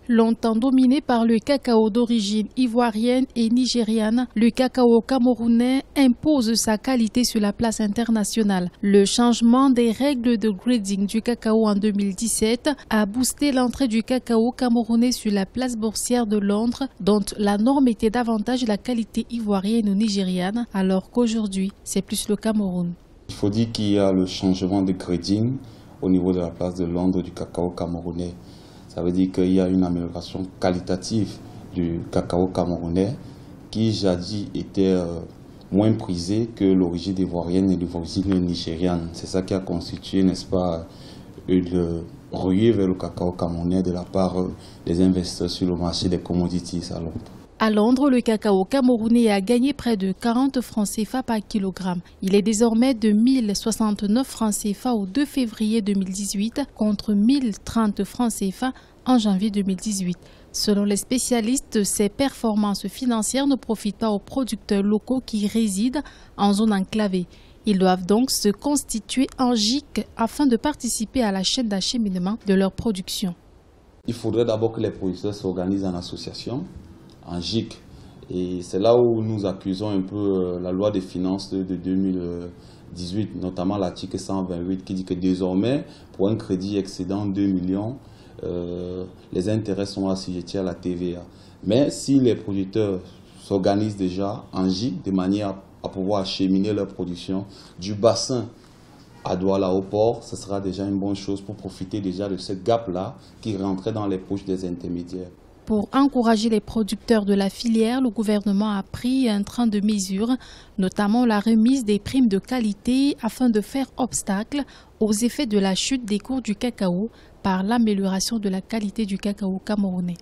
Longtemps dominé par le cacao d'origine ivoirienne et nigériane, le cacao camerounais impose sa qualité sur la place internationale. Le changement des règles de grading du cacao en 2017 a boosté l'entrée du cacao camerounais sur la place boursière de Londres, dont la norme était davantage la qualité ivoirienne ou nigériane, alors qu'aujourd'hui, c'est plus le Cameroun. Il faut dire qu'il y a le changement de grading au niveau de la place de Londres du cacao camerounais. Ça veut dire qu'il y a une amélioration qualitative du cacao camerounais qui jadis était moins prisé que l'origine ivoirienne et l'origine nigériane. C'est ça qui a constitué, n'est-ce pas, une ruée vers le cacao camerounais de la part des investisseurs sur le marché des commodities à Londres. À Londres, le cacao camerounais a gagné près de 40 francs CFA par kilogramme. Il est désormais de 1069 francs CFA au 2 février 2018 contre 1030 francs CFA en janvier 2018. Selon les spécialistes, ces performances financières ne profitent pas aux producteurs locaux qui résident en zone enclavée. Ils doivent donc se constituer en GIC afin de participer à la chaîne d'acheminement de leur production. Il faudrait d'abord que les producteurs s'organisent en association, en GIC. Et c'est là où nous accusons un peu la loi des finances de 2018, notamment l'article 128 qui dit que désormais, pour un crédit excédant 2 millions, les intérêts sont assujettis à la TVA. Mais si les producteurs s'organisent déjà en GIC de manière à pouvoir acheminer leur production du bassin à Douala au port, ce sera déjà une bonne chose pour profiter déjà de ce gap-là qui rentrait dans les poches des intermédiaires. Pour encourager les producteurs de la filière, le gouvernement a pris un train de mesures, notamment la remise des primes de qualité afin de faire obstacle aux effets de la chute des cours du cacao par l'amélioration de la qualité du cacao camerounais.